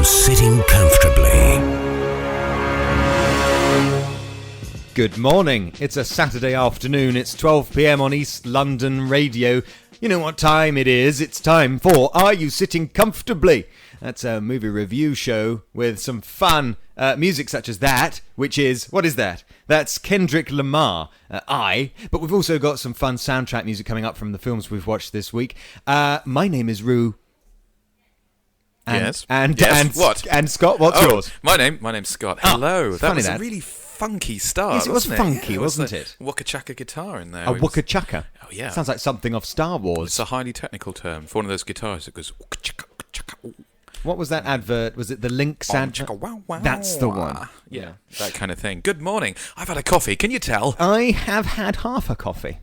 you sitting comfortably? Good morning. It's a Saturday afternoon. It's 12 p.m. on East London Radio. You know what time it is. It's time for Are You Sitting Comfortably? That's a movie review show with some fun music such as that, which is, what is that? That's Kendrick Lamar, but we've also got some fun soundtrack music coming up from the films we've watched this week. My name is Roo. And Scott, what's yours? My name's Scott. Hello. That was a really funky start. Yes, it was funky, Yeah, wasn't it? Waka chaka guitar in there. A waka chaka. Oh yeah. Sounds like something off Star Wars. It's a highly technical term for one of those guitars that goes waka chaka chaka. What was that advert? Was it the Lynx advert? That's the one. Yeah, that kind of thing. Good morning. I've had a coffee. Can you tell? I have had half a coffee.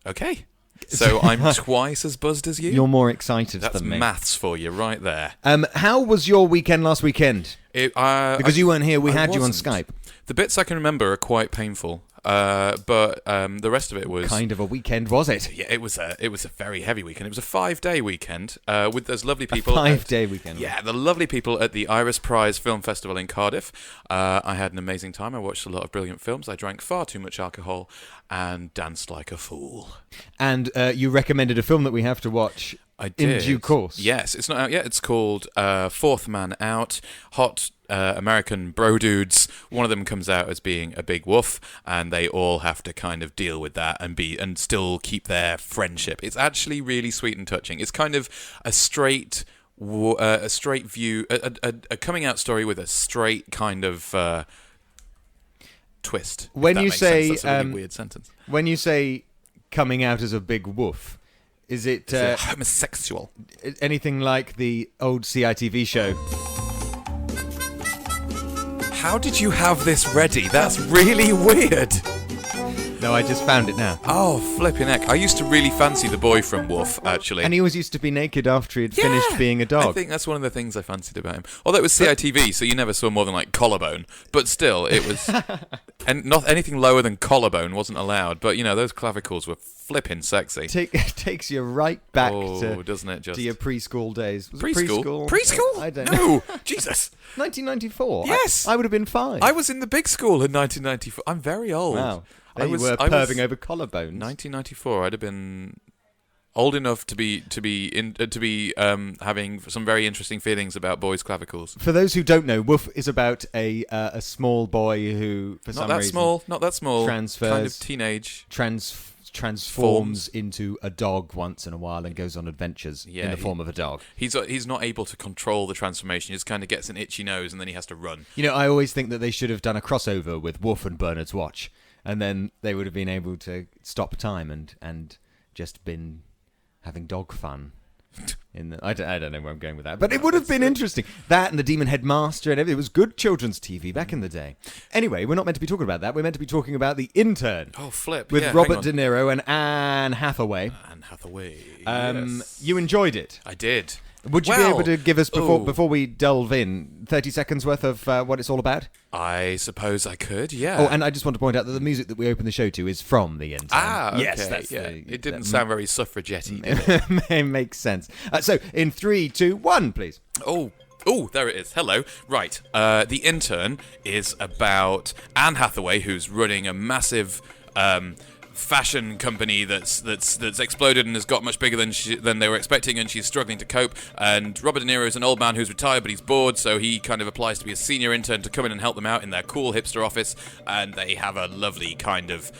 Okay. So I'm twice as buzzed as you? You're more excited than me. That's maths for you right there. How was your weekend last weekend? Because you weren't here, we had you on Skype. The bits I can remember are quite painful, but the rest of it was... Kind of a weekend, was it? Yeah, it was a very heavy weekend. It was a 5-day weekend with those lovely people. A 5-day weekend. Yeah, the lovely people at the Iris Prize Film Festival in Cardiff. I had an amazing time. I watched a lot of brilliant films. I drank far too much alcohol and danced like a fool. And you recommended a film that we have to watch I did. in due course. Yes, it's not out yet. It's called Fourth Man Out. Hot American bro dudes. One of them comes out as being a big woof, and they all have to kind of deal with that and still keep their friendship. It's actually really sweet and touching. It's kind of a straight view, a coming out story with a straight kind of twist. When you say that's a really weird sentence. When you say coming out as a big woof, is it homosexual? Anything like the old CITV show? How did you have this ready? That's really weird. No, I just found it now. Oh, flipping heck. I used to really fancy the boy from Wolf, actually. And he always used to be naked after he'd finished being a dog. I think that's one of the things I fancied about him. Although it was CITV, so you never saw more than, like, collarbone. But still, it was... and not anything lower than collarbone wasn't allowed. But, you know, those clavicles were flipping sexy. Takes you right back doesn't it just? to your preschool days. Was preschool? It Preschool? I don't know. No, Jesus. 1994? Yes. I would have been 5. I was in the big school in 1994. I'm very old. Wow. You were perving over collarbones. 1994. I'd have been old enough to be having some very interesting feelings about boys' clavicles. For those who don't know, Woof is about a small boy who, for some reason, not that small, transfers, kind of teenage, transforms into a dog once in a while and goes on adventures in the form of a dog. He's not able to control the transformation. He just kind of gets an itchy nose and then he has to run. You know, I always think that they should have done a crossover with Woof and Bernard's Watch, and then they would have been able to stop time and just been having dog fun. I don't know where I'm going with that, but it would have been interesting. That and the Demon Headmaster and everything. It was good children's TV back in the day. Anyway, we're not meant to be talking about that. We're meant to be talking about The Intern. Oh, flip. With Robert DeNiro and Anne Hathaway. Yes. You enjoyed it? I did. Would you be able to give us, before we delve in, 30 seconds worth of what it's all about? I suppose I could, yeah. Oh, and I just want to point out that the music that we open the show to is from The Intern. Ah, okay. Yes, it didn't sound very suffragette-y, did it? It makes sense. So, in 3, 2, 1, please. Oh, there it is. Hello. Right. The Intern is about Anne Hathaway, who's running a massive... fashion company that's exploded and has got much bigger than they were expecting, and she's struggling to cope. And Robert De Niro is an old man who's retired, but he's bored, so he kind of applies to be a senior intern to come in and help them out in their cool hipster office. And they have a lovely kind of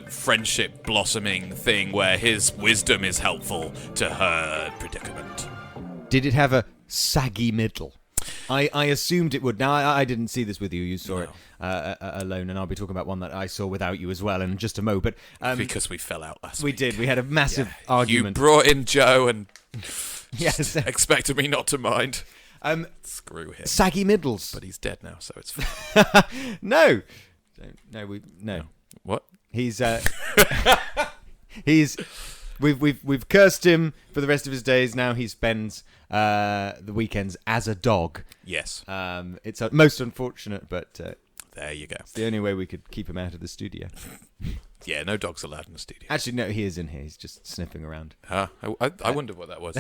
friendship blossoming thing where his wisdom is helpful to her predicament. Did it have a saggy middle? I assumed it would. Now, I didn't see this with you. You saw it alone, and I'll be talking about one that I saw without you as well in just a mo. But because we fell out last week. We did. We had a massive argument. You brought in Joe and yes, expected me not to mind. Screw him. Saggy middles. But he's dead now, so it's fine. No. What? He's We've cursed him for the rest of his days. Now he spends the weekends as a dog. Yes. It's most unfortunate, but There you go. It's the only way we could keep him out of the studio. Yeah, no dogs allowed in the studio. Actually, no, he is in here. He's just sniffing around. Huh? I wondered what that was.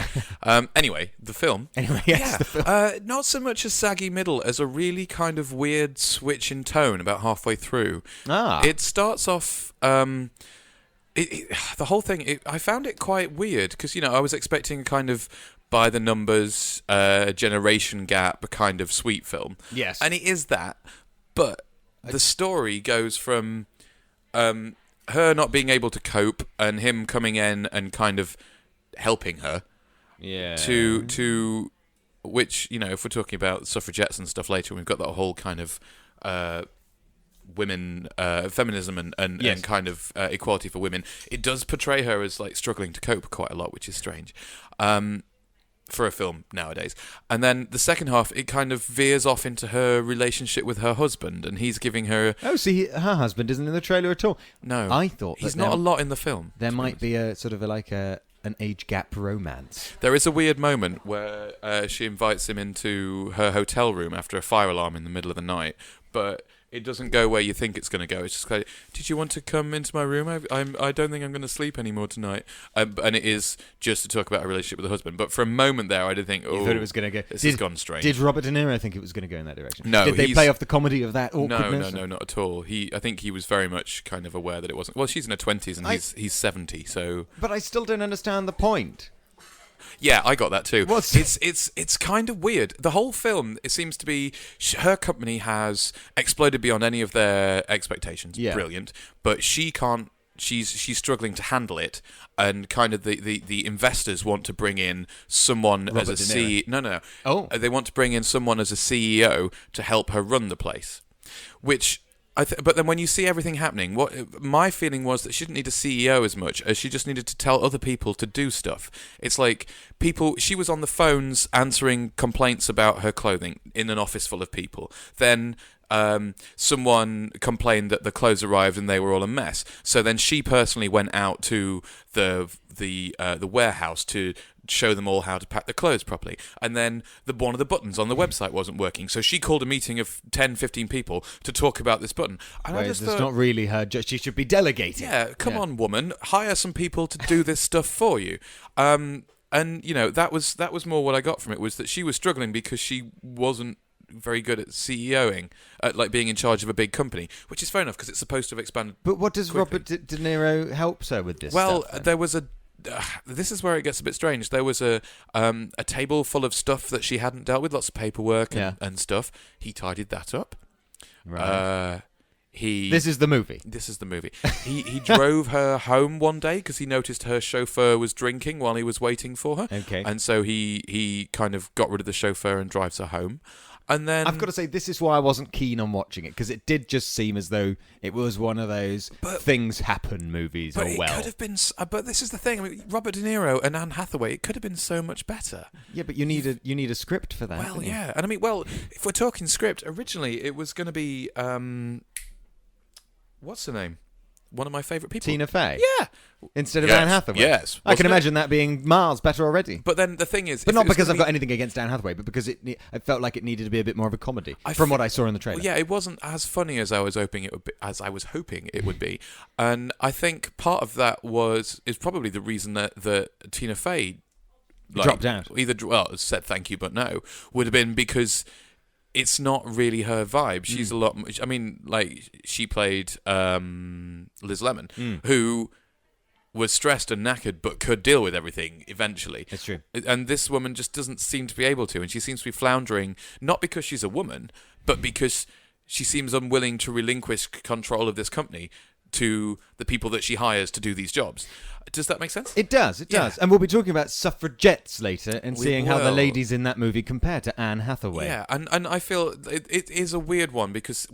Anyway, the film. Anyway, yes, the film. Not so much a saggy middle as a really kind of weird switch in tone about halfway through. It starts off... the whole thing, I found it quite weird because, I was expecting a kind of by the numbers, generation gap kind of sweet film. Yes. And it is that, but the story goes from her not being able to cope and him coming in and kind of helping her to which, if we're talking about suffragettes and stuff later, we've got that whole kind of women feminism and kind of equality for women. It does portray her as like struggling to cope quite a lot, which is strange for a film nowadays. And then the second half, it kind of veers off into her relationship with her husband, and he's giving her... Oh, see, her husband isn't in the trailer at all. No. I thought he's not a lot in the film. There might be a sort of an age gap romance. There is a weird moment where she invites him into her hotel room after a fire alarm in the middle of the night, but it doesn't go where you think it's going to go. It's just like, did you want to come into my room? I don't think I'm going to sleep anymore tonight. And it is just to talk about a relationship with a husband. But for a moment there, I did think, you thought it was going to go. This has gone strange. Did Robert DeNiro think it was going to go in that direction? No. Did they play off the comedy of that awkwardness? No, not at all. I think he was very much kind of aware that it wasn't. Well, she's in her 20s and he's 70, so. But I still don't understand the point. Yeah, I got that too. It's kind of weird. The whole film, it seems to be her company has exploded beyond any of their expectations. Yeah. Brilliant, but she can't. She's struggling to handle it, and kind of the investors want to bring in someone Robert as a DeNiro. CEO. No. Oh, They want to bring in someone as a CEO to help her run the place, which. But then when you see everything happening, what my feeling was that she didn't need a CEO as much as she just needed to tell other people to do stuff. It's like she was on the phones answering complaints about her clothing in an office full of people. Then someone complained that the clothes arrived and they were all a mess. So then she personally went out to the warehouse to show them all how to pack the clothes properly. And then one of the buttons on the website wasn't working. So she called a meeting of 10, 15 people to talk about this button. And I just it's thought, not really her. She should be delegating. Yeah, come on, woman. Hire some people to do this stuff for you. And, that was more what I got from it, was that she was struggling because she wasn't very good at CEOing, like being in charge of a big company, which is fair enough because it's supposed to have expanded. But what does quickly. Robert De Niro help her with this? Well, stuff, there was this is where it gets a bit strange. There was a table full of stuff that she hadn't dealt with, lots of paperwork and stuff. He tidied that up. Right. This is the movie. This is the movie. He drove her home one day because he noticed her chauffeur was drinking while he was waiting for her. Okay. And so he kind of got rid of the chauffeur and drives her home. And then I've got to say, this is why I wasn't keen on watching it, because it did just seem as though it was one of those things happen movies. But it could have been. But this is the thing. I mean, Robert De Niro and Anne Hathaway. It could have been so much better. Yeah, but you need a script for that. Well, yeah, and I mean, if we're talking script, originally it was going to be what's her name? One of my favourite people. Tina Fey? Yeah. Instead of Anne Hathaway? Yes. I can imagine that being miles better already. But then the thing is... But not because I've got anything against Anne Hathaway, but because I felt like it needed to be a bit more of a comedy, from what I saw in the trailer. Well, yeah, it wasn't as funny as I was hoping it would be. And I think part of that is probably the reason that Tina Fey... dropped out. Said thank you, but no. Would have been because... It's not really her vibe. She's a lot... I mean, like, she played Liz Lemon, who was stressed and knackered but could deal with everything eventually. It's true. And this woman just doesn't seem to be able to, and she seems to be floundering, not because she's a woman, but because she seems unwilling to relinquish control of this company to the people that she hires to do these jobs. Does that make sense? It does. And we'll be talking about suffragettes later and seeing how the ladies in that movie compare to Anne Hathaway. Yeah, and I feel it is a weird one because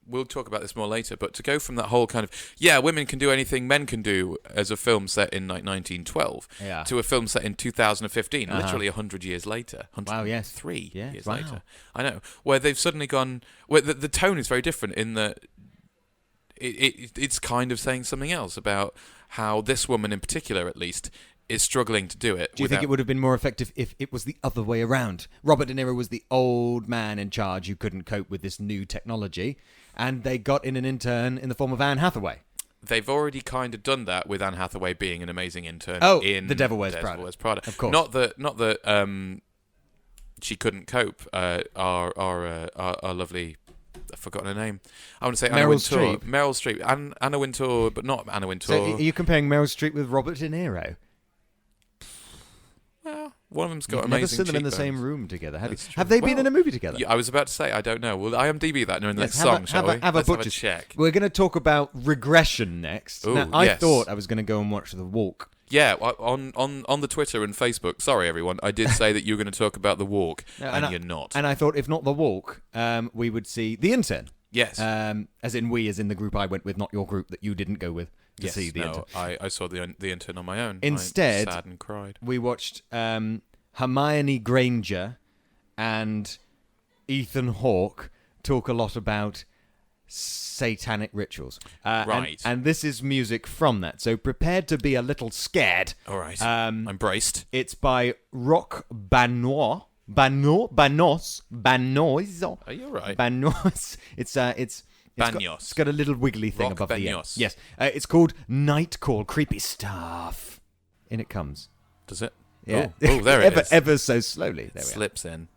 we'll talk about this more later, but to go from that whole kind of, women can do anything men can do as a film set in like 1912 to a film set in 2015, literally 100 years later. 103 years later. I know. Where they've suddenly gone, where the tone is very different in that it's kind of saying something else about how this woman in particular, at least, is struggling to do it. Do you think it would have been more effective if it was the other way around? Robert De Niro was the old man in charge who couldn't cope with this new technology, and they got in an intern in the form of Anne Hathaway. They've already kind of done that with Anne Hathaway being an amazing intern in The Devil Wears Prada. Of course. Not that she couldn't cope. Our lovely, I've forgotten her name. I want to say Anna Wintour. Meryl Streep. Anna Wintour, but not Anna Wintour. So are you comparing Meryl Streep with Robert De Niro? Well, one of them's got You've amazing never seen them in the cheekbones. same room together, have you? That's true. Have they been in a movie together? Yeah, I was about to say, I don't know. Well, IMDb that in the next Have song, a shall we? Have Let's a have a butcher's. check. We're going to talk about Regression next. Ooh, Now, I yes. thought I was going to go and watch The Walk. Yeah, on the Twitter and Facebook. Sorry, everyone. I did say that you were going to talk about The Walk, and you're not. And I thought, if not The Walk, we would see The Intern. Yes. As in the group I went with, not your group that you didn't go with to see The Intern. I saw the Intern on my own. Instead, I sat and cried. We watched Hermione Granger and Ethan Hawke talk a lot about satanic rituals. Right. And this is music from that. So prepared to be a little scared. All right. I'm braced. It's by Rock Banois. Banois. Are you right? Banois. It's Banyos. got a little wiggly thing Rock above the end. Banyos. Yes. It's called Night Call. Creepy stuff. In it comes. Does it? Yeah. Oh, there it is. Ever so slowly. There we are. Slips in.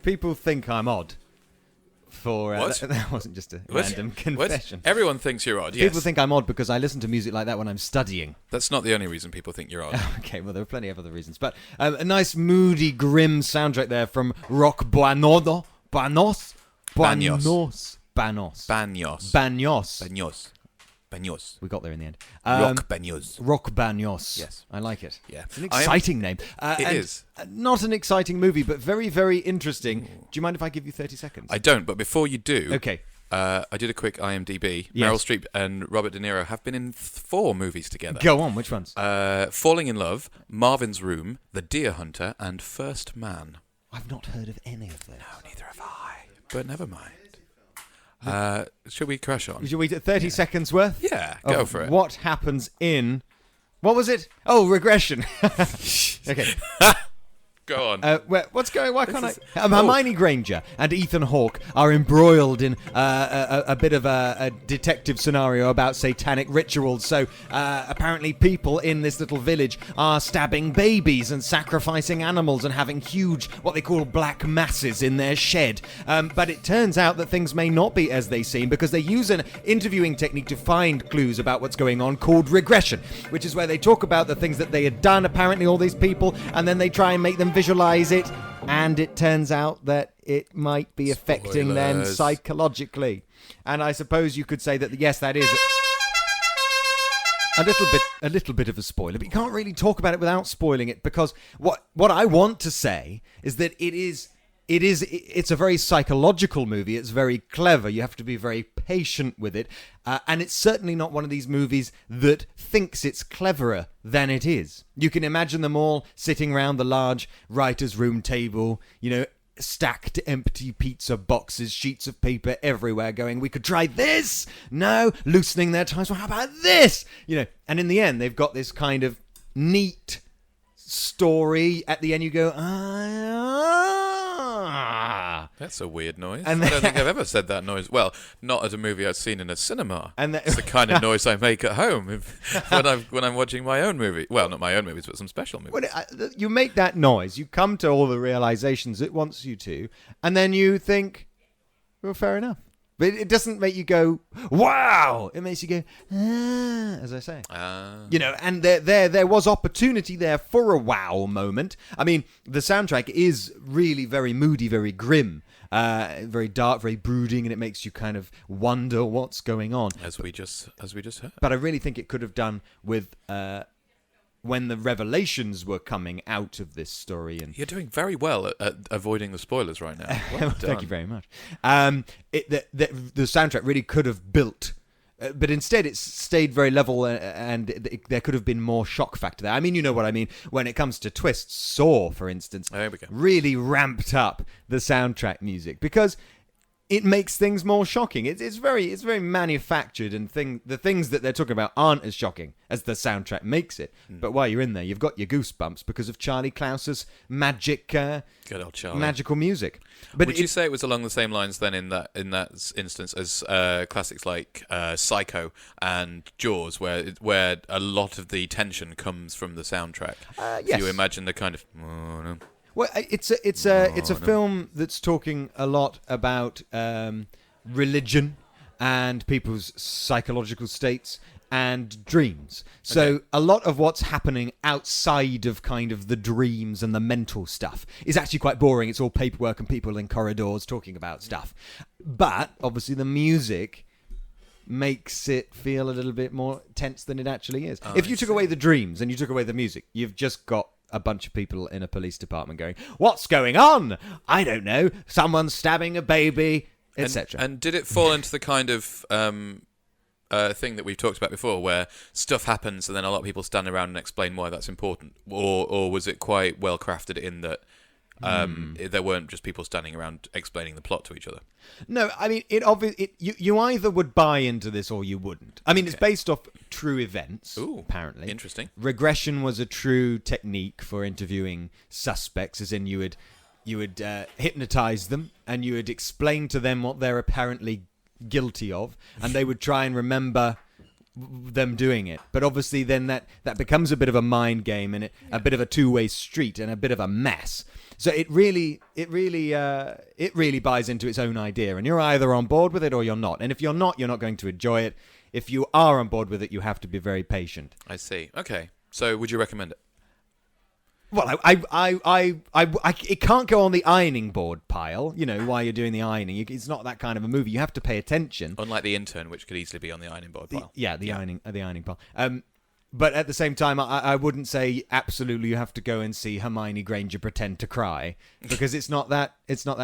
People think I'm odd. For What? that wasn't just a What? random What? confession. Everyone thinks you're odd. Yes. People think I'm odd because I listen to music like that when I'm studying. That's not the only reason people think you're odd. Okay, well, there are plenty of other reasons. But a nice, moody, grim soundtrack there from Rock Banois. Banyos. Banyos. Banyos. We got there in the end. Rock Banyos. Rock Banyos. Yes. I like it. Yeah. It's an exciting name. It is. Not an exciting movie, but very, very interesting. Do you mind if I give you 30 seconds? I don't, but before you do... Okay. I did a quick IMDb. Yes. Meryl Streep and Robert De Niro have been in 4 movies together. Go on, which ones? Falling in Love, Marvin's Room, The Deer Hunter, and First Man. I've not heard of any of those. No, neither have I. But never mind. Should we crash on? Should we do 30 seconds worth? Yeah, go for it. What happens in... What was it? Oh, Regression. Okay. Go on. What's going? Why can't I? Hermione Granger and Ethan Hawke are embroiled in a bit of a detective scenario about satanic rituals. So apparently, people in this little village are stabbing babies and sacrificing animals and having huge, what they call black masses in their shed. But it turns out that things may not be as they seem because they use an interviewing technique to find clues about what's going on called regression, which is where they talk about the things that they had done, apparently all these people, and then they try and make them visualize it, and it turns out that it might be affecting them psychologically. And I suppose you could say that yes, that is a little bit of a spoiler, but you can't really talk about it without spoiling it, because what I want to say is that it's a very psychological movie. It's very clever. You have to be very patient with it. And it's certainly not one of these movies that thinks it's cleverer than it is. You can imagine them all sitting around the large writer's room table, stacked empty pizza boxes, sheets of paper everywhere, going, we could try this. No, loosening their ties. Well, how about this? And in the end, they've got this kind of neat story. At the end, you go, That's a weird noise. I don't think I've ever said that noise. Well, not at a movie I've seen in a cinema. It's the kind of noise I make at home when I'm watching my own movie. Well, not my own movies, but some special movies. When you make that noise, you come to all the realizations it wants you to, and then you think, well, fair enough. But it doesn't make you go, wow! It makes you go, as I say. And there was opportunity there for a wow moment. I mean, the soundtrack is really very moody, very grim, very dark, very brooding, and it makes you kind of wonder what's going on. As we just heard. But I really think it could have done with... when the revelations were coming out of this story. And you're doing very well at avoiding the spoilers right now. Well done. Thank you very much. The soundtrack really could have built, but instead it's stayed very level, and there could have been more shock factor there. I mean, you know what I mean. When it comes to twists, Saw, for instance, there we go. really ramped up the soundtrack music because it makes things more shocking. It's very manufactured, and the things that they're talking about aren't as shocking as the soundtrack makes it. But while you're in there, you've got your goosebumps because of Charlie Klaus's good old Charlie. magical music. But would you say it was along the same lines then in that instance as classics like Psycho and Jaws, where a lot of the tension comes from the soundtrack? Yes. You imagine the kind of. Well, it's a film that's talking a lot about religion and people's psychological states and dreams. So a lot of what's happening outside of kind of the dreams and the mental stuff is actually quite boring. It's all paperwork and people in corridors talking about stuff. But obviously the music makes it feel a little bit more tense than it actually is. If you took away the dreams and you took away the music, you've just got a bunch of people in a police department going, "What's going on? I don't know. Someone's stabbing a baby," etc. And did it fall into the kind of thing that we've talked about before, where stuff happens and then a lot of people stand around and explain why that's important, or was it quite well crafted in that there weren't just people standing around explaining the plot to each other? No, I mean, you either would buy into this or you wouldn't. I mean, it's based off true events, apparently. Interesting. Regression was a true technique for interviewing suspects, as in you would hypnotize them and you would explain to them what they're apparently guilty of, and they would try and remember them doing it. But obviously then that becomes a bit of a mind game and a bit of a two-way street and a bit of a mess. So it really buys into its own idea, and you're either on board with it or you're not. And if you're not going to enjoy it. If you are on board with it, you have to be very patient. I see. Okay. So would you recommend it? Well, it can't go on the ironing board pile, while you're doing the ironing. It's not that kind of a movie. You have to pay attention. Unlike The Intern, which could easily be on the ironing board pile. The ironing pile. But at the same time, I wouldn't say absolutely you have to go and see Hermione Granger pretend to cry, because it's not that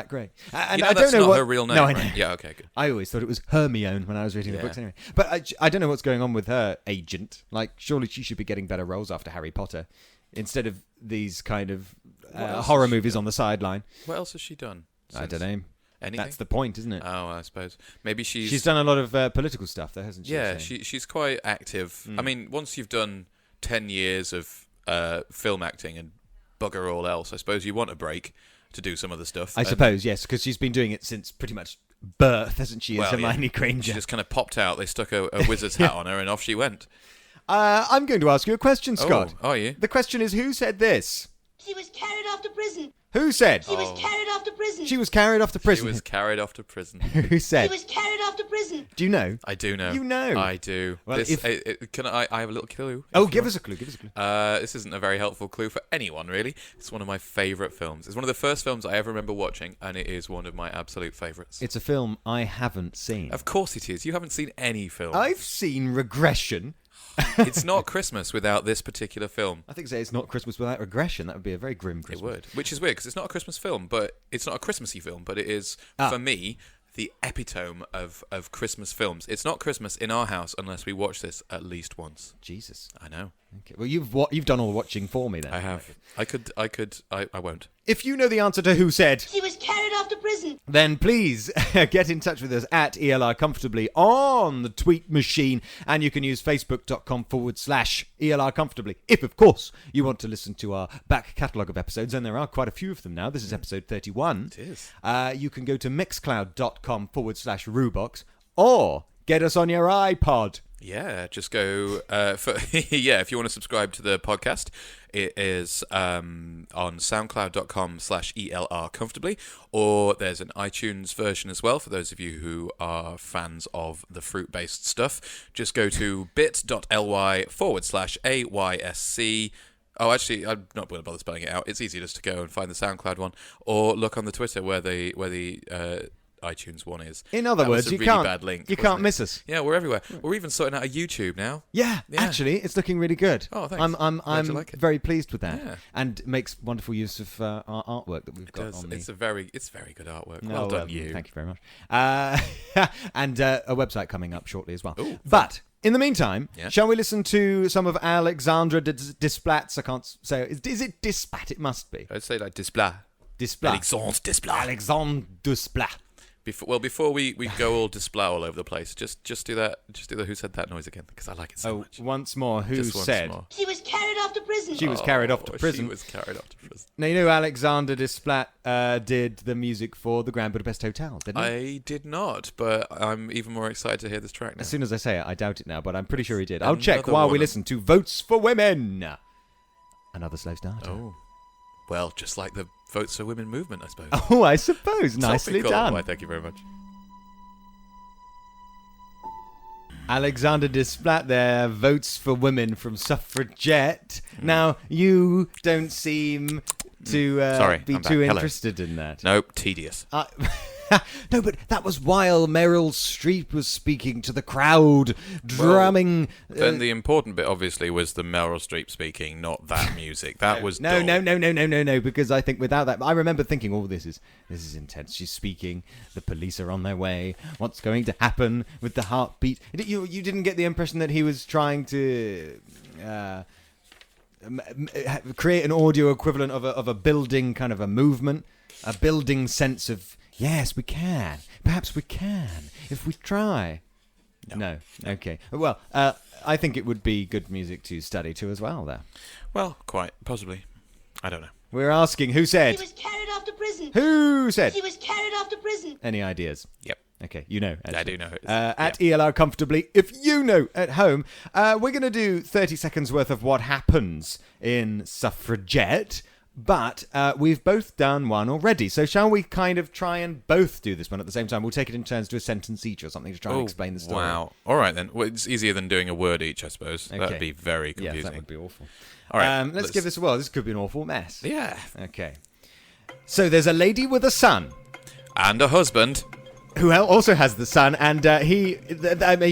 great. And I that's don't know not her real name. No, right? I know. Yeah, okay, good. I always thought it was Hermione when I was reading the books anyway. But I don't know what's going on with her agent. Like, surely she should be getting better roles after Harry Potter, instead of these kind of horror movies on the sideline. What else has she done? I don't know. Anything? That's the point, isn't it? Oh, I suppose. Maybe she's done a lot of political stuff, though, hasn't she? Yeah, she's quite active. I mean, once you've done 10 years of film acting and bugger all else, I suppose you want a break to do some other stuff. I suppose, yes, because she's been doing it since pretty much birth, hasn't she, as Hermione Granger? She just kind of popped out, they stuck a wizard's hat on her, and off she went. I'm going to ask you a question, Scott. Oh, are you? The question is, who said this? She was carried off to prison. Who said? She was carried off to prison. She was carried off to prison. She was carried off to prison. Who said? She was carried off to prison. Do you know? I do know. You know? I do. Well, Can I have a little clue? Give us a clue. This isn't a very helpful clue for anyone, really. It's one of my favourite films. It's one of the first films I ever remember watching, and it is one of my absolute favourites. It's a film I haven't seen. Of course it is. You haven't seen any film. I've seen Regression. It's not Christmas without this particular film. I think it's not Christmas without Regression. That would be a very grim Christmas. It would. Which is weird, because it's not a Christmas film, but it's not a Christmassy film, but it is, for me, the epitome of Christmas films. It's not Christmas in our house unless we watch this at least once. Jesus. I know. Okay. Well, you've done all the watching for me then. I have. I won't. If you know the answer to who said, She was carried off to prison. then please get in touch with us at ELR Comfortably on the tweet machine, and you can use facebook.com/ELR Comfortably. If, of course, you want to listen to our back catalogue of episodes, and there are quite a few of them now. This is episode 31. It is. You can go to mixcloud.com/Roobox, or get us on your iPod. Yeah, just go if you want to subscribe to the podcast, it is on soundcloud.com/ELR Comfortably, or there's an iTunes version as well for those of you who are fans of the fruit-based stuff. Just go to bit.ly/AYSC. Oh, actually, I'm not going to bother spelling it out. It's easy just to go and find the SoundCloud one, or look on the Twitter where the iTunes one is. In other words, you can't miss us. Yeah, we're everywhere. We're even sorting out a YouTube now. Yeah, actually, it's looking really good. Oh, thanks. I'm like it. very pleased with that, Yeah. and makes wonderful use of our artwork that we've got on the. It's very good artwork. No, well done, you. Thank you very much. And a website coming up shortly as well. Ooh, but in the meantime, Yeah. shall we listen to some of Alexandra Desplat's? I can't say. Is it Dispat? It must be. I'd say like Desplat. Desplat. Alexandre Desplat. Alexandre Desplat. Before we go all display all over the place, just do that. Just do the who said that noise again, because I like it so much. Once more, who Just once said? more. She was carried off to prison. She was carried off to prison. She was carried off to prison. Now, you know Alexander Desplat did the music for the Grand Budapest Hotel, didn't he? I did not, but I'm even more excited to hear this track now. As soon as I say it, I doubt it now, but I'm pretty sure he did. I'll check Another while one we of- listen to Votes for Women. Another slow starter. Oh, well, just like the Votes for Women movement, I suppose. Oh, I suppose. Nicely Topical. done. Why, thank you very much. Alexander Desplat there, Votes for Women from Suffragette. Now, you don't seem to Sorry, be I'm too back. Hello. interested in that. Nope, tedious. No, but that was while Meryl Streep was speaking to the crowd, drumming. Then the important bit, obviously, was the Meryl Streep speaking, not that music. That was No, dull. because I think without that, I remember thinking, oh, this is intense. She's speaking. The police are on their way. What's going to happen with the heartbeat? You didn't get the impression that he was trying to create an audio equivalent of a building kind of a movement, a building sense of, yes, we can. Perhaps we can if we try. No. Okay. Well, I think it would be good music to study to as well, there. Well, quite possibly. I don't know. We're asking who She said. was carried off to prison. Who said? She was carried off to prison. Any ideas? Yep. Okay, you know. I actually. do know. At ELR Comfortably, if you know at home, we're going to do 30 seconds worth of what happens in Suffragette, but we've both done one already. So shall we kind of try and both do this one at the same time? We'll take it in turns, do a sentence each or something to try and explain the story. Wow. All right, then. Well, it's easier than doing a word each, I suppose. Okay. That'd be very confusing. Yes, that would be awful. All right, let's give this a whirl. This could be an awful mess. Yeah. Okay. So there's a lady with a son And a husband. who also has the son, and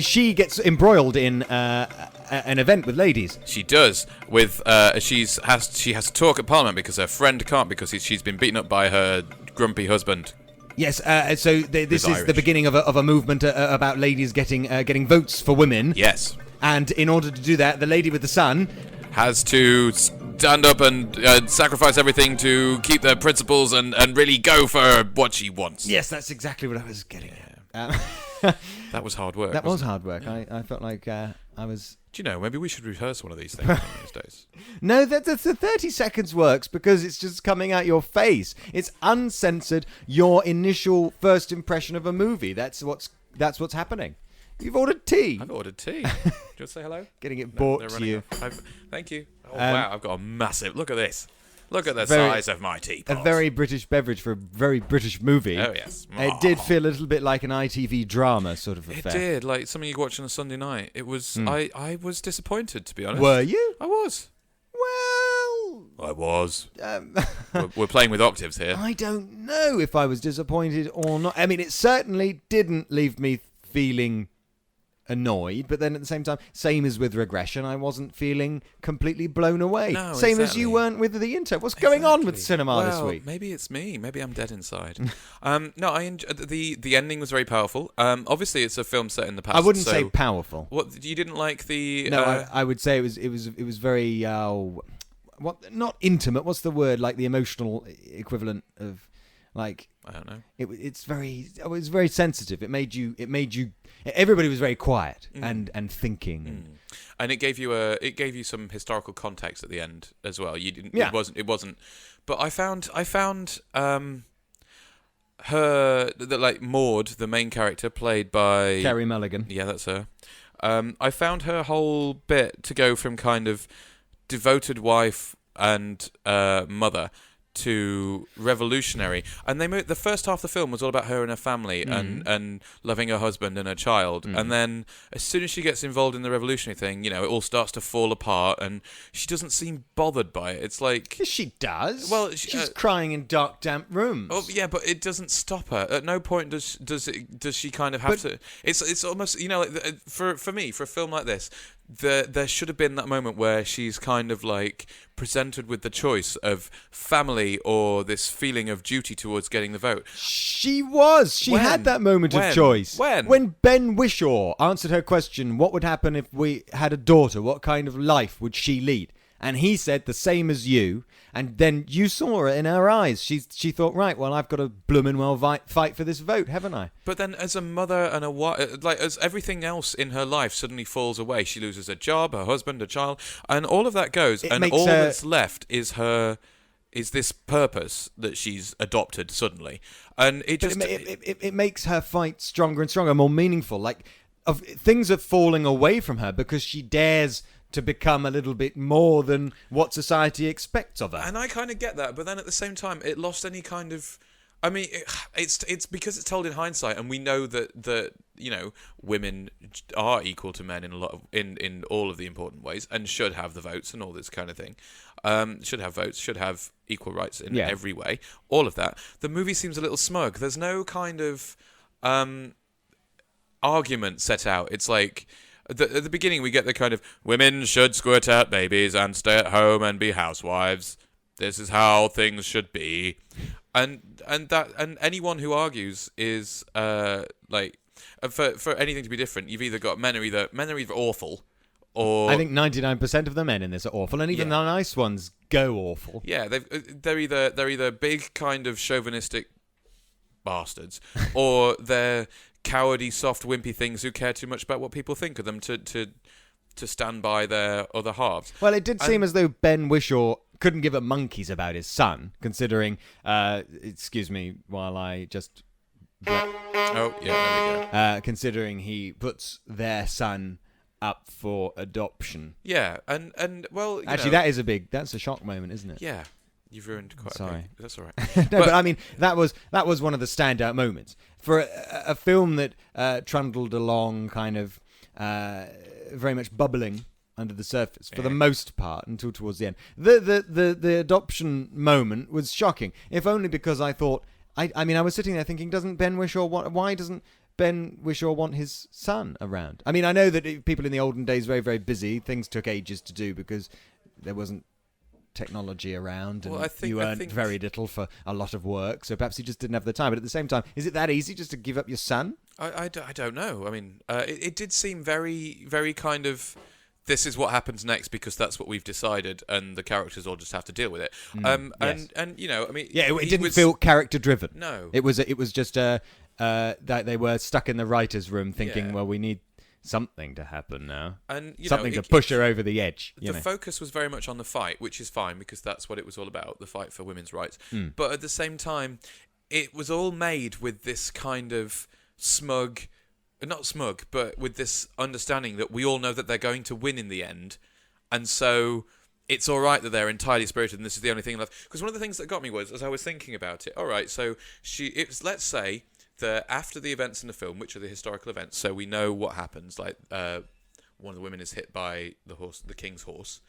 she gets embroiled in an event with ladies. She does. With she has to talk at Parliament because her friend can't because she's been beaten up by her grumpy husband. Yes, so this is Irish. the beginning of a movement about ladies getting votes for women. Yes. And in order to do that, the lady with the son Has to stand up and sacrifice everything to keep their principles and really go for what she wants. Yes, that's exactly what I was getting at. That was hard work. That was wasn't hard work. I felt like I was... it? Do you know, maybe we should rehearse one of these things one of these days. No, that's the 30 seconds works because it's just coming out your face. It's uncensored, your initial first impression of a movie. That's what's happening. You've ordered tea. I've ordered tea. Do you want to say hello? Getting it No, brought they're to running you. off. Thank you. Oh, wow, I've got a massive... Look at this. Look at the Very- size of my teapot. A very British beverage for a very British movie. Oh, yes. It did feel a little bit like an ITV drama sort of It affair. did, like something you watch on a Sunday night. It was... I was disappointed, to be honest. Were you? I was. Well, I was. We're playing with octaves here. I don't know if I was disappointed or not. I mean, it certainly didn't leave me feeling annoyed, but then at the same time, same as with Regression, I wasn't feeling completely blown away. No, same as exactly. you weren't with the intern. What's going on with cinema this Well, week? Maybe it's me. Maybe I'm dead inside. No, the ending was very powerful. Obviously, it's a film set in the past. I wouldn't so say powerful. What you didn't like the? No, I would say it was very what, not intimate. What's the word? Like the emotional equivalent of, like, I don't know. it was very sensitive. It made you. Everybody was very quiet and thinking. And it gave you some historical context at the end as well. You didn't. Yeah. It wasn't. But I found her like Maud, the main character, played by Carey Mulligan. Yeah, that's her. I found her whole bit to go from kind of devoted wife and mother to revolutionary, and the first half of the film was all about her and her family and loving her husband and her child, and then as soon as she gets involved in the revolutionary thing, it all starts to fall apart, and she doesn't seem bothered by it. It's like, Yes, she does. Well, she's crying in dark, damp rooms. oh yeah, but it doesn't stop her. At no point does she kind of have to. It's almost like, for me, for a film like this, there should have been that moment where she's kind of like presented with the choice of family or this feeling of duty towards getting the vote. She was. She When? had that moment When? of choice. When? When Ben Whishaw answered her question, what would happen if we had a daughter? What kind of life would she lead? And he said the same as you, and then you saw it in her eyes. She thought, right, well, I've got to bloomin' well fight for this vote, haven't I? But then as a mother and a wife, like as everything else in her life suddenly falls away, she loses a job, her husband, a child, and all of that goes, and all that's left is this purpose that she's adopted suddenly. And it makes her fight stronger and stronger, more meaningful. Like, things are falling away from her because she dares to become a little bit more than what society expects of her. And I kind of get that, but then at the same time, it lost any kind of... I mean, it's because it's told in hindsight, and we know that women are equal to men in all of the important ways, and should have the votes and all this kind of thing. Should have votes, should have equal rights in every way. All of that. The movie seems a little smug. There's no kind of argument set out. It's like... At the beginning, we get the kind of, women should squirt out babies and stay at home and be housewives. This is how things should be. And anyone who argues is, for anything to be different, you've either got men are either awful, or... I think 99% of the men in this are awful, and even the nice ones go awful. Yeah, they're either big kind of chauvinistic bastards, or they're... cowardy, soft, wimpy things who care too much about what people think of them to stand by their other halves. Well, it did seem as though Ben Whishaw couldn't give a monkeys about his son, considering... excuse me while I just... Oh, yeah, there we go. Considering he puts their son up for adoption. Yeah, and well... Actually, that's a shock moment, isn't it? Yeah. You've ruined quite Sorry. a bit. That's all right. No, but I mean, that was one of the standout moments. For a film that trundled along kind of very much bubbling under the surface for the most part until towards the end. The adoption moment was shocking, if only because I thought... I mean, I was sitting there thinking, why doesn't Ben Whishaw want his son around? I mean, I know that people in the olden days were very, very busy. Things took ages to do because there wasn't technology around, and you earned very little for a lot of work, so perhaps he just didn't have the time. But at the same time, is it that easy just to give up your son? I don't know. I mean, it did seem very, very kind of, this is what happens next because that's what we've decided, and the characters all just have to deal with it. Yes. And you know, I mean, it didn't feel character driven. No, it was just that they were stuck in the writers' room thinking, well, we need something to happen now, and something to push her over the edge. The focus was very much on the fight, which is fine because that's what it was all about, the fight for women's rights. But at the same time, it was all made with this kind of not smug, but with this understanding that we all know that they're going to win in the end, and so it's all right that they're entirely spirited, and this is the only thing left. Because one of the things that got me was, as I was thinking about it, all right, so let's say that after the events in the film, which are the historical events, so we know what happens, like one of the women is hit by the king's horse,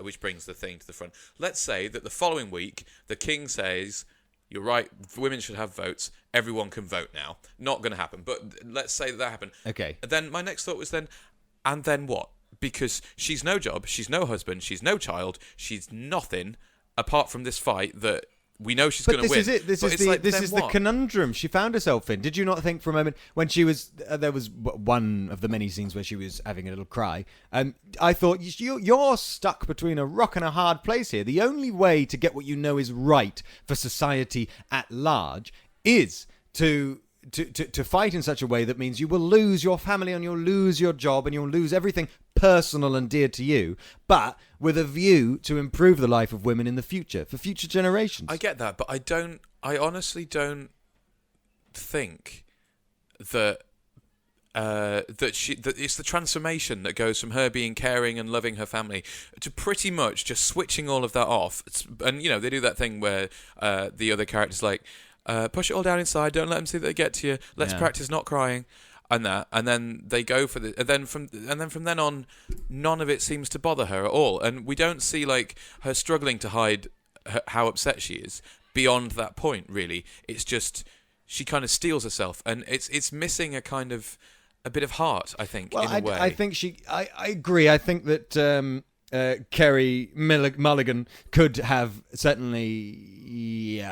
which brings the thing to the front. Let's say that the following week, the king says, you're right, women should have votes, everyone can vote now. Not going to happen, but let's say that happened. Okay. Then my next thought was and then what? Because she's no job, she's no husband, she's no child, she's nothing apart from this fight that we know she's going to win. This is the conundrum she found herself in. Did you not think for a moment when she was... there was one of the many scenes where she was having a little cry. I thought, you're stuck between a rock and a hard place here. The only way to get what you know is right for society at large is to fight in such a way that means you will lose your family and you'll lose your job and you'll lose everything personal and dear to you, but with a view to improve the life of women in the future, for future generations. I get that, but I honestly don't think that that it's the transformation that goes from her being caring and loving her family to pretty much just switching all of that off. And they do that thing where the other character's like, push it all down inside, don't let them see that they get to you, let's practice not crying, and then they go for the, and then from then on, none of it seems to bother her at all, and we don't see like her struggling to hide how upset she is beyond that point. Really, it's just she kind of steels herself, and it's missing a kind of a bit of heart, I think. In a way, I think I agree. I think that Kerry Mulligan could have certainly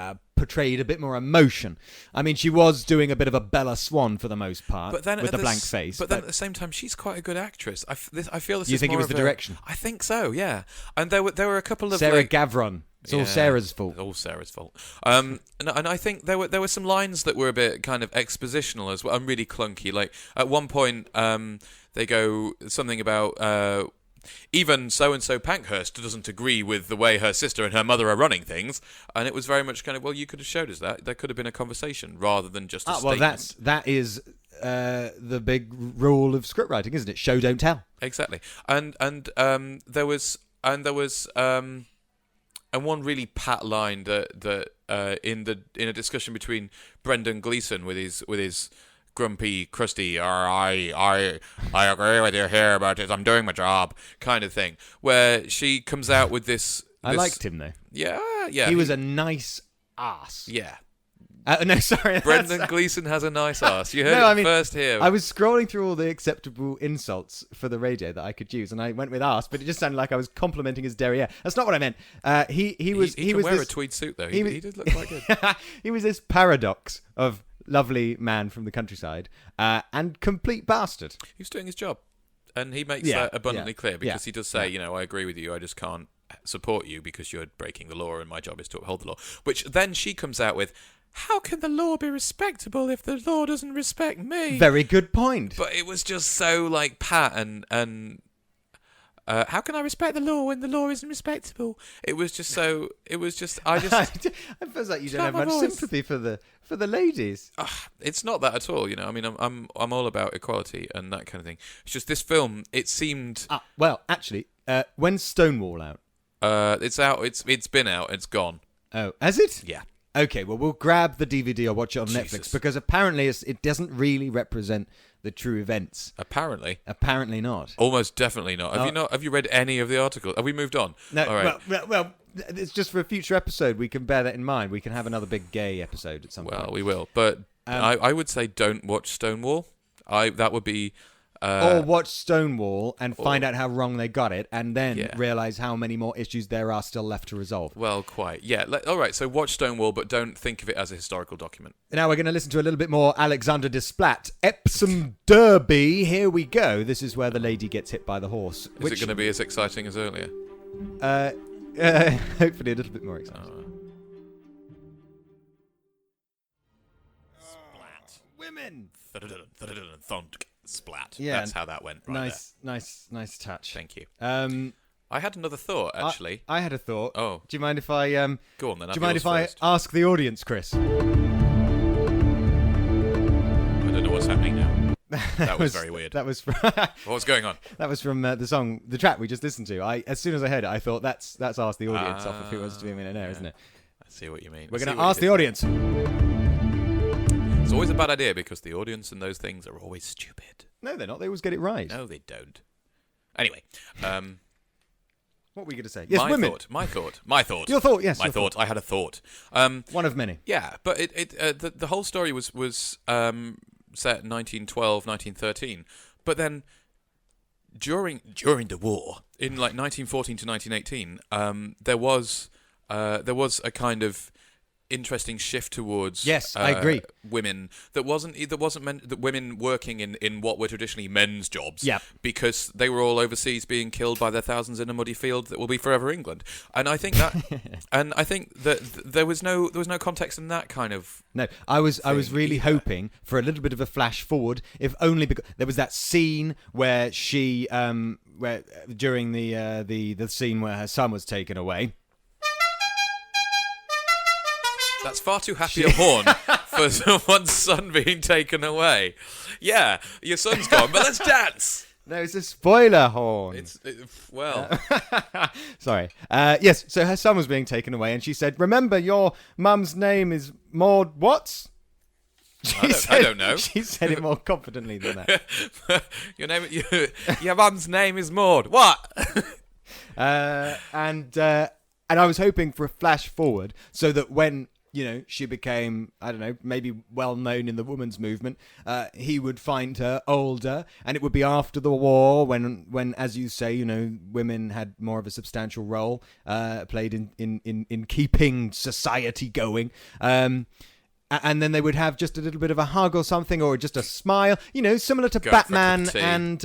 portrayed a bit more emotion. I mean, she was doing a bit of a Bella Swan for the most part, with the blank face. But then at the same time, she's quite a good actress. I feel this You is think it more was of the direction? I think so, yeah. And there were a couple of Sarah Gavron. It's all Sarah's fault. All Sarah's fault. And I think there were some lines that were a bit kind of expositional as well, and really clunky. Like at one point, they go something about even so-and-so Pankhurst doesn't agree with the way her sister and her mother are running things, and it was very much kind of, well, you could have showed us that. There could have been a conversation rather than just a statement. Well, that is the big rule of script writing, isn't it? Show, don't tell. Exactly. And there was one really pat line that in a discussion between Brendan Gleeson with his grumpy, crusty, I agree with you here about it, I'm doing my job kind of thing, where she comes out with this. I liked him though. Yeah. He was a nice ass. Yeah. No, sorry. Brendan Gleeson has a nice ass. You heard it first here. I was scrolling through all the acceptable insults for the radio that I could use, and I went with ass, but it just sounded like I was complimenting his derriere. That's not what I meant. He can wear a tweed suit though. He did look quite good. He was this paradox of lovely man from the countryside and complete bastard. He was doing his job, and he makes that abundantly clear, because he does say, I agree with you, I just can't support you because you're breaking the law, and my job is to uphold the law. Which then she comes out with, how can the law be respectable if the law doesn't respect me? Very good point. But it was just so like pat and how can I respect the law when the law isn't respectable? It was just so. It was just. I just. It feels like you don't have much sympathy for the ladies. It's not that at all. I mean, I'm all about equality and that kind of thing. It's just this film. It seemed. Well, actually, when's Stonewall out? It's out. It's been out. It's gone. Oh, has it? Yeah. Okay, well, we'll grab the DVD or watch it on Jesus. Netflix, because apparently it doesn't really represent the true events. Apparently not. Almost definitely not. Have you read any of the articles? Have we moved on? No. All right. Well, it's just for a future episode. We can bear that in mind. We can have another big gay episode at some point. Well, we will. But I would say don't watch Stonewall. That would be. Or watch Stonewall and find out how wrong they got it, and then realise how many more issues there are still left to resolve. Well, quite. Yeah. All right, so watch Stonewall, but don't think of it as a historical document. Now we're going to listen to a little bit more Alexander Desplat. Epsom Derby, here we go. This is where the lady gets hit by the horse. Is it going to be as exciting as earlier? Hopefully a little bit more exciting. Splat. Women! Thunk. Splat. Yeah, that's how that went. Right nice touch. Thank you. I had another thought, actually. I had a thought. Oh, do you mind if I go on then? Do you mind if I ask the audience, Chris? I don't know what's happening now. That was very weird. That was from what was going on? That was from the track we just listened to. As soon as I heard it, I thought that's ask the audience off of Who Wants to Be a Millionaire, isn't it? I see what you mean. We're going to ask the audience. It's always a bad idea because the audience and those things are always stupid. No, they're not. They always get it right. No, they don't. Anyway, what were you going to say? Yes, women. My thought. Your thought, yes. My thought. I had a thought. One of many. Yeah, but the whole story was set in 1912, 1913. But then during the war, in like 1914 to 1918, there was a kind of interesting shift towards I agree. Women that wasn't meant that women working in what were traditionally men's jobs, because they were all overseas being killed by their thousands in a muddy field that will be forever England. And I think that there was no context in that kind of I was really hoping for a little bit of a flash forward, if only because there was that scene where she where during the scene where her son was taken away. That's far too happy a horn for someone's son being taken away. Yeah, your son's gone, but let's dance. No, it's a spoiler horn. Sorry. Yes, so her son was being taken away, and she said, "Remember, your mum's name is Maud Watts." I don't know. She said it more confidently than that. Your mum's name is Maud. What? And I was hoping for a flash forward so that when she became, I don't know, maybe well known in the women's movement. He would find her older, and it would be after the war when, as you say, women had more of a substantial role played in keeping society going. And then they would have just a little bit of a hug or something, or just a smile, similar to Batman and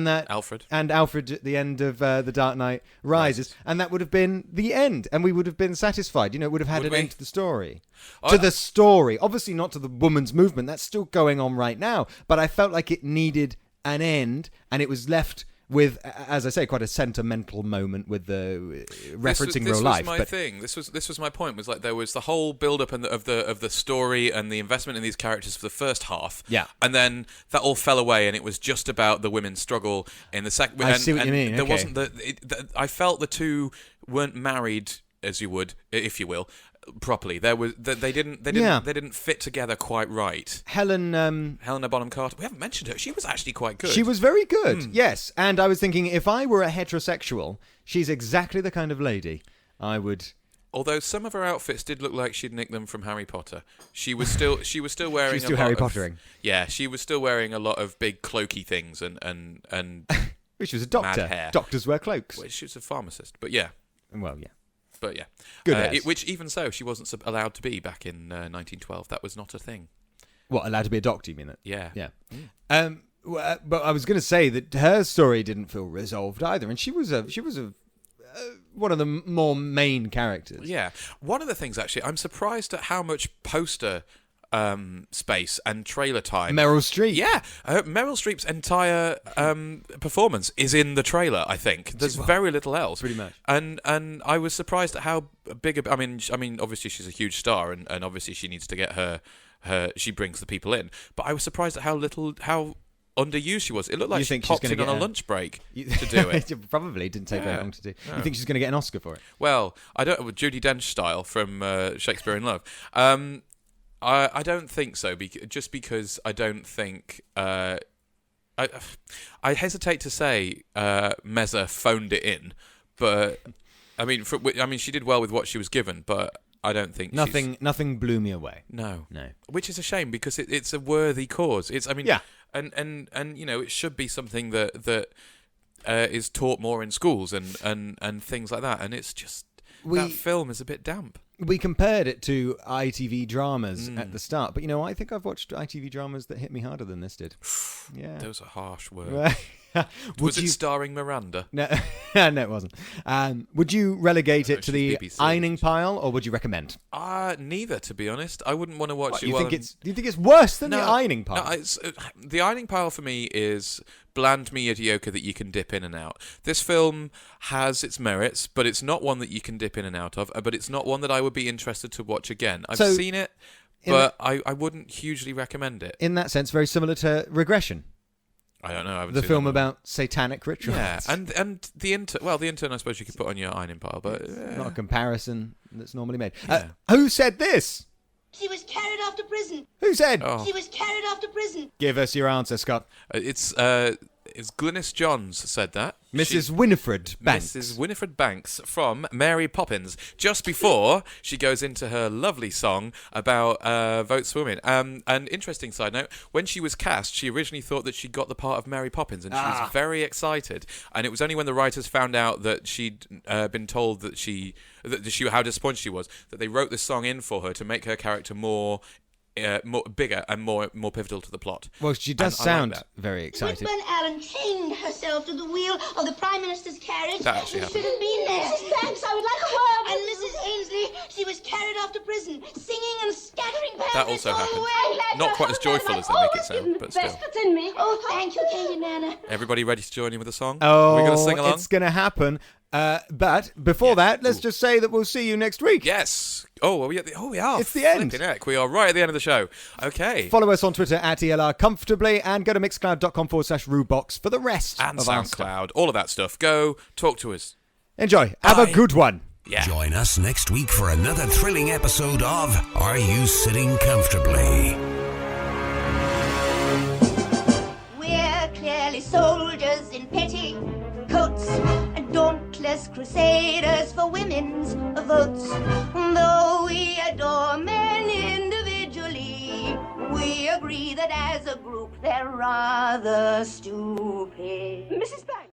that Alfred at the end of The Dark Knight Rises, right. And that would have been the end, and we would have been satisfied. It would have had an end to the story. The story, obviously not to the women's movement. That's still going on right now, but I felt like it needed an end, and it was left with, as I say, quite a sentimental moment with the referencing real life. This was my thing. This was my point. Was like there was the whole build-up of the story and the investment in these characters for the first half. Yeah, and then that all fell away, and it was just about the women's struggle in the second. I see what you mean. There okay. wasn't I felt the two weren't married, as you would, if you will, properly. They didn't fit together quite right. Helena Bonham Carter. We haven't mentioned her. She was actually quite good. She was very good. Yes, and I was thinking, if I were a heterosexual, she's exactly the kind of lady I would. Although some of her outfits did look like she'd nicked them from Harry Potter. She was still wearing. She was still Harry Pottering. Yeah, she was still wearing a lot of big cloaky things and. She was a doctor. Mad hair. Doctors wear cloaks. Well, she was a pharmacist, but yeah. Well, yeah. But yeah, good. Which even so, she wasn't allowed to be back in 1912. That was not a thing. What, allowed to be a doctor? You mean it? Yeah. Yeah. But I was going to say that her story didn't feel resolved either, and she was one of the more main characters. Yeah. One of the things, actually, I'm surprised at how much poster space and trailer time. Meryl Streep. Yeah. Meryl Streep's entire performance is in the trailer, I think. There's very little else. Pretty much. And I was surprised at how big I mean, obviously she's a huge star, and obviously she needs to get her she brings the people in. But I was surprised at how underused she was. It looked like she popped in on a lunch break to do it. It probably didn't take very long to do. No. You think she's going to get an Oscar for it? Well, I don't. Judi Dench style from Shakespeare in Love. I don't think so, just because I don't think... I hesitate to say Meza phoned it in, but... I mean, she did well with what she was given, but I don't think nothing blew me away. No. Which is a shame, because it's a worthy cause. Yeah. And it should be something that is taught more in schools and things like that, and it's just... that film is a bit damp. We compared it to ITV dramas at the start, but I think I've watched ITV dramas that hit me harder than this did. Yeah, those are harsh words. Was it starring Miranda? No, no, it wasn't. Would you relegate it to the BBC ironing pile, or would you recommend? Neither, to be honest. I wouldn't want to watch it. Do you think it's worse than the ironing pile? No, the ironing pile for me is bland mediocre that you can dip in and out. This film has its merits, but it's not one that you can dip in and out of. But it's not one that I would be interested to watch again. I've seen it, but I wouldn't hugely recommend it. In that sense, very similar to Regression. I don't know. The film about satanic rituals. Yeah, and the intern, I suppose you could put on your ironing pile, but not a comparison that's normally made. Yeah. Who said this? She was carried off to prison. Who said? She was carried off to prison. Give us your answer, Scott. It's Glynis Johns said that. Mrs. Winifred Banks. Mrs. Winifred Banks from Mary Poppins, just before she goes into her lovely song about votes for women. An interesting side note, when she was cast, she originally thought that she got the part of Mary Poppins, and she was very excited. And it was only when the writers found out that she'd been told that how disappointed she was, that they wrote this song in for her to make her character more bigger and more pivotal to the plot. Well, she does sound very excited. Whitburn Allen chained herself to the wheel of the Prime Minister's carriage. That actually happened. Should have been there. Mrs. Banks, I would like a word. And Mrs. Ainsley, she was carried off to prison, singing and scattering pamphlets. That also happened. Not quite as joyful as they make it sound, but still. Oh, thank you, Katie Nana. Everybody ready to join in with a song? Oh, are we going to sing along? It's going to happen. But before that, let's just say that we'll see you next week. Yes. Oh, we are. It's the end. Heck, we are right at the end of the show. Okay. Follow us on Twitter at ELR Comfortably, and go to mixcloud.com/RooBox for the rest and of our stuff. SoundCloud, all of that stuff. Go talk to us. Enjoy. Have a good one. Yeah. Join us next week for another thrilling episode of Are You Sitting Comfortably? We're clearly soldiers in petticoats and don't faceless crusaders for women's votes. Though we adore men individually, we agree that as a group they're rather stupid. Mrs. Banks.